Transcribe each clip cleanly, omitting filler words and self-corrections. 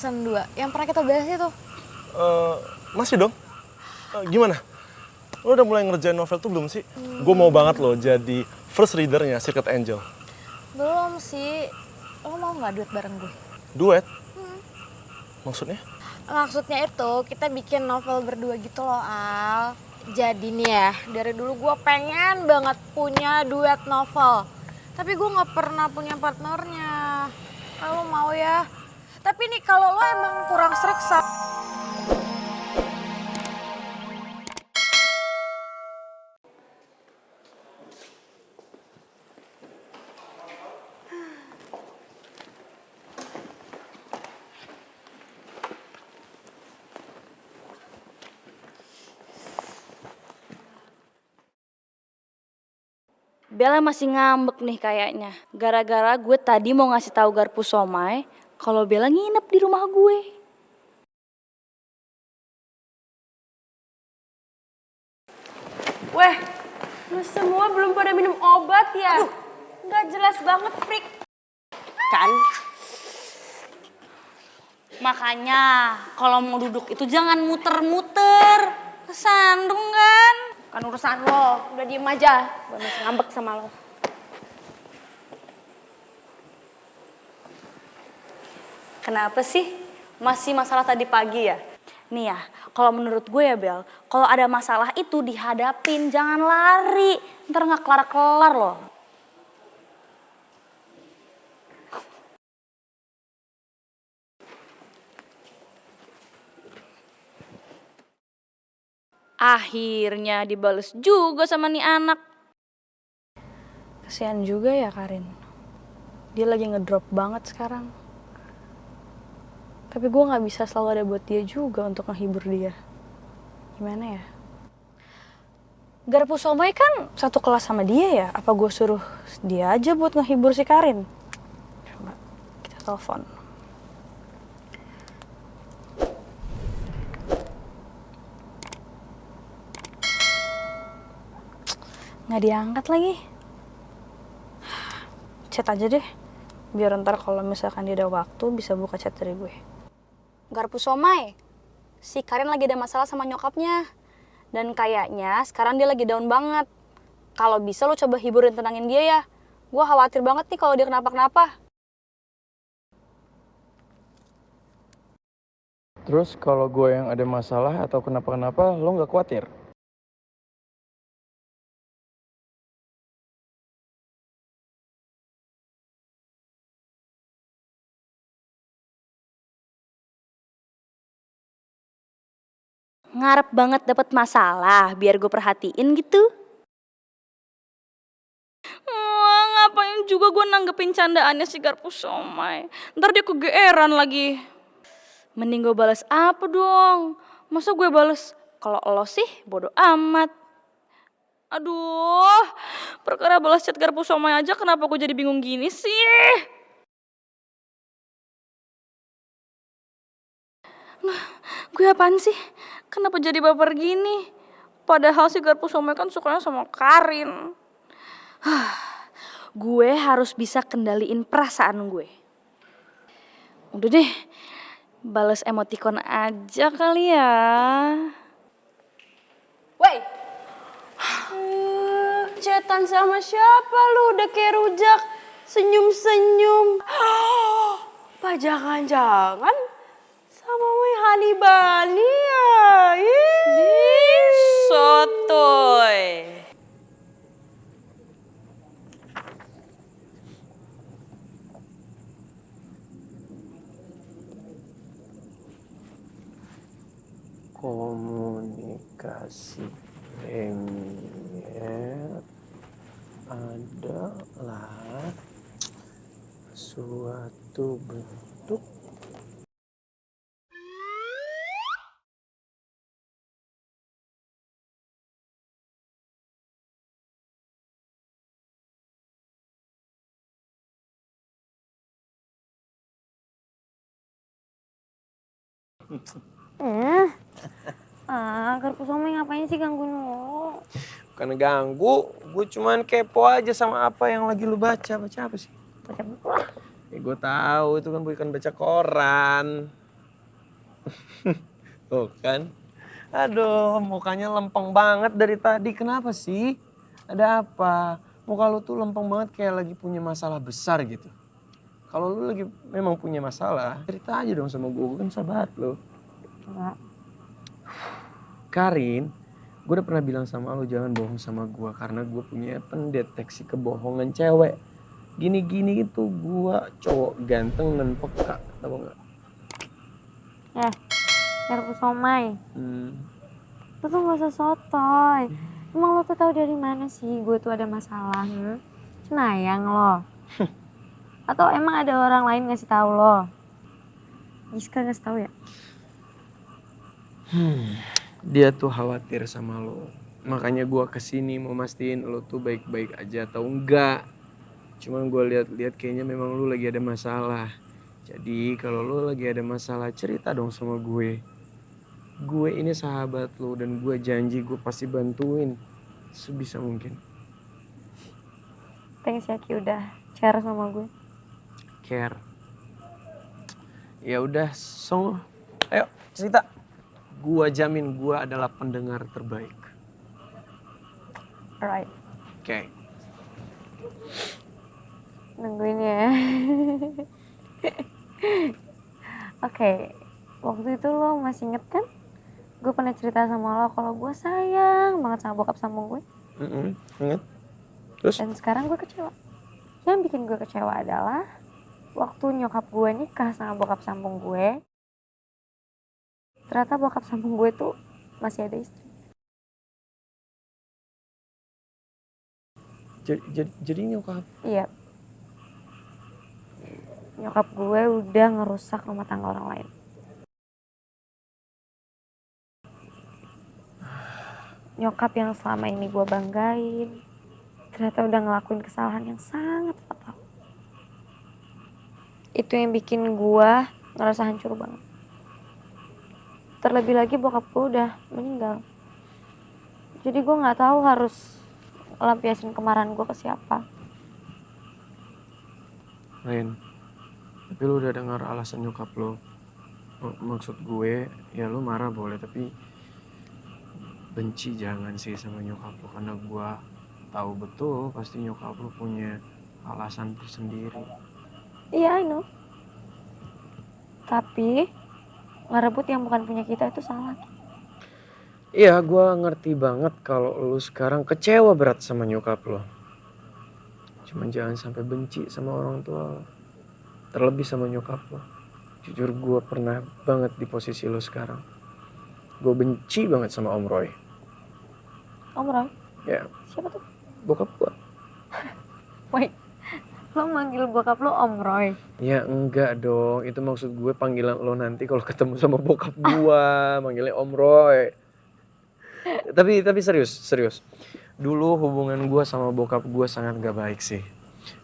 Season 2 yang pernah kita bahas itu. Masih dong. Gimana? Lo udah mulai ngerjain novel tuh belum sih? Gue mau banget lo jadi first readernya Secret Angel. Belum sih. Lo mau nggak duet bareng gue? Duet? Maksudnya? Maksudnya itu kita bikin novel berdua gitu loh, Al. Jadi nih ya, dari dulu gue pengen banget punya duet novel. Tapi gue nggak pernah punya partnernya. Kalau mau ya. Tapi nih kalau lo emang kurang srek Bella masih ngambek nih kayaknya. Gara-gara gue tadi mau ngasih tahu Garpu Somai kalau Bella nginep di rumah gue. Weh, lu semua belum pada minum obat ya? Aduh. Nggak jelas banget, freak. Kan? Makanya kalau mau duduk itu jangan muter-muter. Kesandung kan? Kan urusan lo, udah diem aja. Gue masih ngambek sama lo. Kenapa sih? Masih masalah tadi pagi ya? Nih ya, kalau menurut gue ya Bel, kalau ada masalah itu dihadapin, jangan lari. Ntar nggak kelar-kelar loh. Akhirnya dibales juga sama nih anak. Kasihan juga ya Karin. Dia lagi ngedrop banget sekarang. Tapi gue gak bisa selalu ada buat dia juga untuk menghibur dia. Gimana ya? Garpu Somai kan satu kelas sama dia ya? Apa gue suruh dia aja buat ngehibur si Karin? Coba kita telepon. Nggak diangkat lagi. Chat aja deh. Biar ntar kalau misalkan dia ada waktu bisa buka chat dari gue. Garpu Somai, si Karin lagi ada masalah sama nyokapnya. Dan kayaknya sekarang dia lagi down banget. Kalau bisa lo coba hiburin tenangin dia ya. Gue khawatir banget nih kalau dia kenapa-kenapa. Terus kalau gue yang ada masalah atau kenapa-kenapa, lo nggak khawatir? Ngarep banget dapet masalah biar gue perhatiin gitu. Wah, ngapain juga gue nanggepin candaannya si Garpu Somai. Ntar dia kegeeran lagi. Mending gue balas apa dong? Masa gue balas kalau lo sih bodo amat. Aduh, perkara balas chat Garpu Somai aja kenapa gue jadi bingung gini sih? Nah, gue apaan sih? Kenapa jadi baper gini? Padahal si Garpu Somai kan sukanya sama Karin. Gue harus bisa kendaliin perasaan gue. Udah deh, balas emoticon aja kali ya. Woi, chatan sama siapa lu? Udah kayak rujak, senyum-senyum. Apa jangan-jangan sama Wei Hani Bani ya? Sotoy. Komunikasi premier adalah suatu bentuk Garpu Somai ngapain sih gangguin lo? bukan ganggu, gue cuman kepo aja sama apa yang lagi lu baca. Baca apa sih? Baca buku. Ya gue tahu itu kan bukan baca koran. Tuh kan. Aduh, mukanya lempeng banget dari tadi. Kenapa sih? Ada apa? Muka lu tuh lempeng banget kayak lagi punya masalah besar gitu. Kalau lu lagi memang punya masalah, cerita aja dong sama gue kan sahabat lo. Enggak. Karin, gue udah pernah bilang sama lo jangan bohong sama gue karena gue punya pendeteksi kebohongan cewek. Gini-gini itu gue cowok ganteng dan peka, tau gak? Garpu somai. Hmm. Lu tuh gak usah sotoy. Emang lo tuh tahu dari mana sih gue tuh ada masalah? Cenayang lo. Atau emang ada orang lain ngasih tahu lo? Giska ngasih tahu ya? Dia tuh khawatir sama lo. Makanya gue kesini mau mastiin lo tuh baik-baik aja atau enggak. Cuman gue lihat-lihat kayaknya memang lo lagi ada masalah. Jadi kalau lo lagi ada masalah cerita dong sama gue. Gue ini sahabat lo dan gue janji gue pasti bantuin sebisa mungkin. Thanks ya Ki udah share sama gue. Care. Ya udah, song. Ayo cerita. Gue jamin gue adalah pendengar terbaik. Alright, Oke. nungguin ya. Oke, waktu itu lo masih inget kan? Gue pernah cerita sama lo kalau gue sayang banget sama bokap sambung gue. Ingat? Terus? Dan sekarang gue kecewa. Yang bikin gue kecewa adalah waktu nyokap gue nikah sama bokap sambung gue, ternyata bokap sambung gue tuh masih ada istri. Jadi nyokap? Iya. Nyokap gue udah ngerusak rumah tangga orang lain. Nyokap yang selama ini gue banggain, ternyata udah ngelakuin kesalahan yang sangat fatal. Itu yang bikin gue ngerasa hancur banget. Terlebih lagi bokap gue udah meninggal. Jadi gue gak tahu harus lampiasin kemarahan gue ke siapa. Lain. Tapi lu udah dengar alasan nyokap lo. Maksud gue, ya lu marah boleh, tapi benci jangan sih sama nyokap lo. Karena gue tahu betul pasti nyokap lo punya alasan tersendiri. Iya, I know. Tapi ngerebut yang bukan punya kita itu salah. Iya, gue ngerti banget kalau lu sekarang kecewa berat sama nyokap lo. Cuman jangan sampai benci sama orang tua lo. Terlebih sama nyokap lo. Jujur gue pernah banget di posisi lo sekarang. Gue benci banget sama Om Roy. Om Roy? Ya, Siapa tuh? bokap gue. Wait, lo manggil bokap lo Om Roy? Ya enggak dong, itu maksud gue panggilan lo nanti kalau ketemu sama bokap gue. Manggilnya Om Roy. Tapi serius. Dulu hubungan gue sama bokap gue sangat gak baik sih.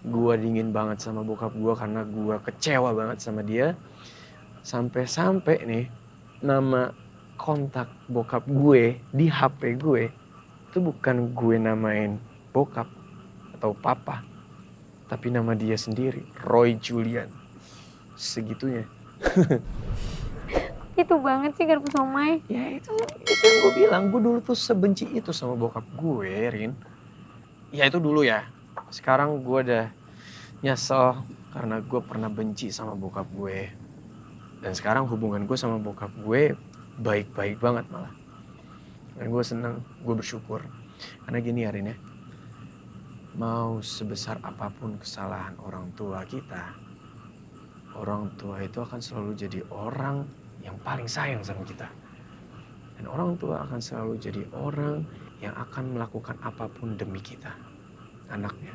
Gue dingin banget sama bokap gue karena gue kecewa banget sama dia. Sampai-sampai nih nama kontak bokap gue di HP gue itu bukan gue namain bokap atau papa, tapi nama dia sendiri, Roy Julian. Segitunya. Itu banget sih garpu somai. Ya itu yang gue bilang, gue dulu tuh sebenci itu sama bokap gue, Rin. Ya itu dulu ya. Sekarang gue udah nyesel karena gue pernah benci sama bokap gue. Dan sekarang hubungan gue sama bokap gue baik-baik banget malah. Dan gue seneng, gue bersyukur. Karena gini ya Rin ya. Mau sebesar apapun kesalahan orang tua kita, orang tua itu akan selalu jadi orang yang paling sayang sama kita. Dan orang tua akan selalu jadi orang yang akan melakukan apapun demi kita, anaknya.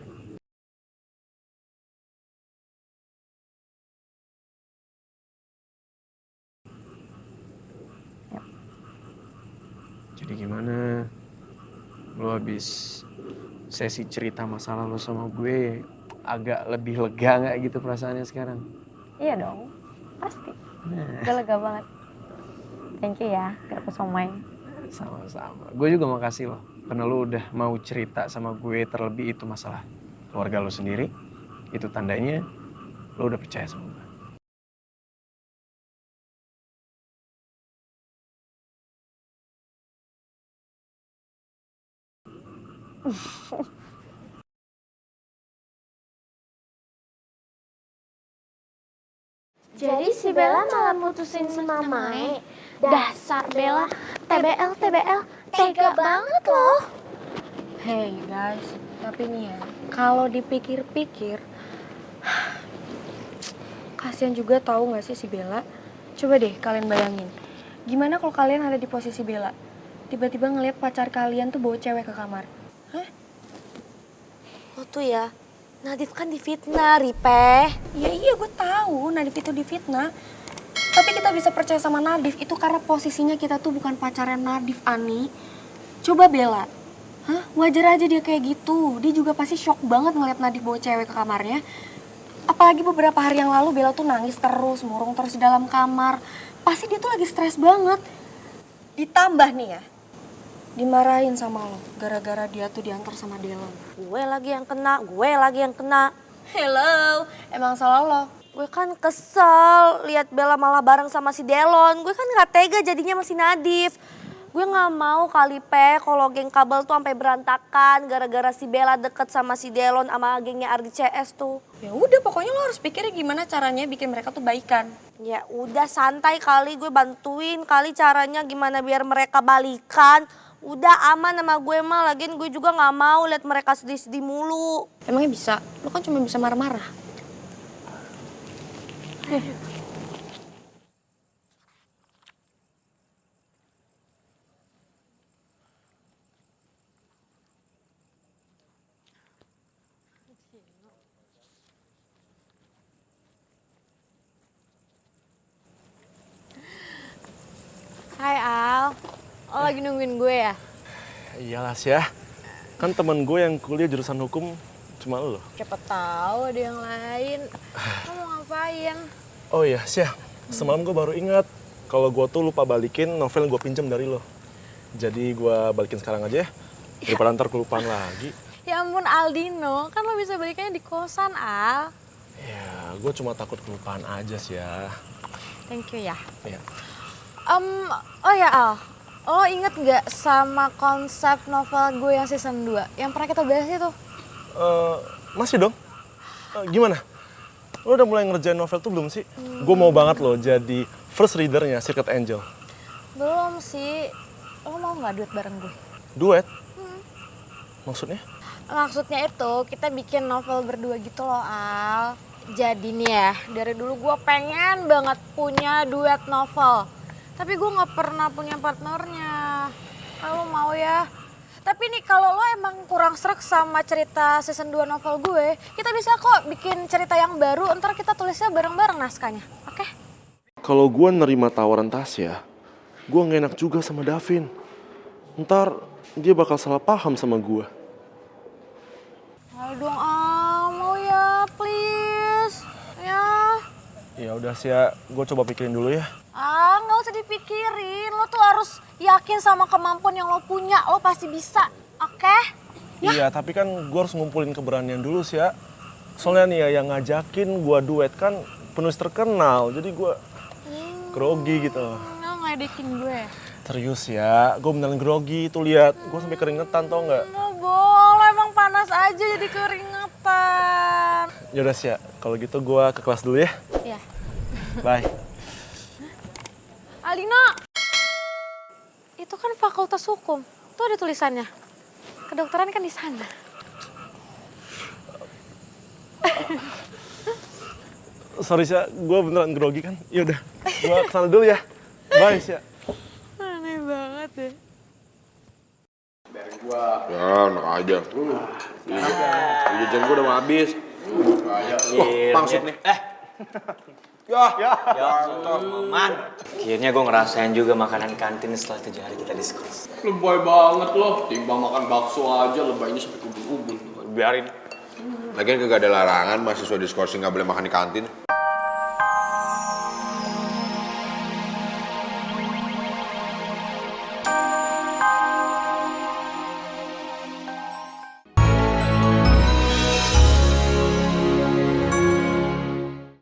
Jadi gimana? Lo habis sesi cerita masalah lo sama gue agak lebih lega gak gitu perasaannya sekarang? Iya dong, pasti. Udah lega banget. Thank you ya, garpu somai. Sama-sama. Gue juga makasih loh. Karena lo udah mau cerita sama gue, terlebih itu masalah keluarga lo sendiri. Itu tandanya lo udah percaya sama gue. Jadi si Bella malah mutusin sama Mae. Dasar Bella, TBL, TBL, tega banget loh. Hey guys, tapi nih ya, kalau dipikir-pikir, kasihan juga tahu nggak sih si Bella? Coba deh kalian bayangin, gimana kalau kalian ada di posisi Bella? Tiba-tiba ngeliat pacar kalian tuh bawa cewek ke kamar. Hah? Lo tuh ya, Nadif kan difitnah, Ripeh. Ya iya gue tahu Nadif itu difitnah. Tapi kita bisa percaya sama Nadif itu karena posisinya kita tuh bukan pacarnya Nadif, Ani. Coba Bella, hah? Wajar aja dia kayak gitu. Dia juga pasti shock banget ngeliat Nadif bawa cewek ke kamarnya. Apalagi beberapa hari yang lalu Bella tuh nangis terus, murung terus di dalam kamar. Pasti dia tuh lagi stres banget. Ditambah nih ya, dimarahin sama lo gara-gara dia tuh diantar sama Delon. Gue lagi yang kena. Hello, emang salah lo. Gue kan kesel lihat Bella malah bareng sama si Delon. Gue kan gak tega jadinya sama si Nadif. Gue gak mau kali Pe kalau geng kabel tuh sampai berantakan gara-gara si Bella deket sama si Delon sama gengnya RDCS tuh. Ya udah pokoknya lo harus pikirin gimana caranya bikin mereka tuh baikan. Ya udah santai kali, gue bantuin kali caranya gimana biar mereka balikan. Udah aman sama gue mah, lagian gue juga gak mau lihat mereka sedih-sedih mulu. Emangnya bisa? Lo kan cuma bisa marah-marah. Hai Al, lo lagi nungguin gue ya? Iyalah Syah, kan temen gue yang kuliah jurusan hukum cuma lo. Siapa tahu ada yang lain. Lo mau ngapain? Oh iya Syah, semalam gue baru ingat kalau gue tuh lupa balikin novel yang gue pinjam dari lo. Jadi gue balikin sekarang aja ya, daripada ntar kelupaan lagi. Ya ampun Aldino, kan lo bisa balikannya di kosan Al. Ya, gue cuma takut kelupaan aja Syah. Thank you ya. Iya. Oh ya Al, lo inget gak sama konsep novel gue yang season 2? Yang pernah kita bahas itu? Masih dong. Gimana? Lo udah mulai ngerjain novel tuh belum sih? Gue mau banget lo jadi first readernya Secret Angel. Belum sih. Lo mau gak duet bareng gue? Duet? Maksudnya? Maksudnya itu kita bikin novel berdua gitu loh Al. Jadi nih ya, dari dulu gue pengen banget punya duet novel. Tapi gue gak pernah punya partnernya. Kalau mau ya. Tapi nih kalau lo emang kurang srek sama cerita season 2 novel gue, kita bisa kok bikin cerita yang baru, ntar kita tulisnya bareng-bareng naskahnya, oke? Kalau gue nerima tawaran Tasya, gue gak enak juga sama Davin. Ntar dia bakal salah paham sama gue. Ayo dong Al, mau ya please. Ya. Ya udah Syah, gue coba pikirin dulu ya. Ah, nggak usah dipikirin. Lo tuh harus yakin sama kemampuan yang lo punya. Lo pasti bisa, oke? Ya. Iya, tapi kan gue harus ngumpulin keberanian dulu Syah. Soalnya nih ya, yang ngajakin gue duet kan penulis terkenal. Jadi gue grogi gitu. Lo ngeledekin gue. Serius ya, gue beneran grogi. Tuh lihat, gue sampai keringetan tau nggak? Nggak boleh, emang panas aja jadi keringetan. Yaudah Syah, kalau gitu gue ke kelas dulu ya. Iya. Bye. Aldino, itu kan fakultas hukum. Tuh ada tulisannya. Kedokteran kan di sana. Sorry Syah, gue beneran grogi kan. Yaudah, gue kesana dulu ya. Bye Syah. Aneh banget deh. Ya, enak aja. Jajan gue udah mau habis. Maksud nih. Ya, Man. Akhirnya gue ngerasain juga makanan kantin setelah 7 hari kita diskurs. Lebay banget loh, timbang makan bakso aja lebaynya sampai kubur-kubur. Biarin. Lagian kagak ada larangan mahasiswa diskorsi nggak boleh makan di kantin.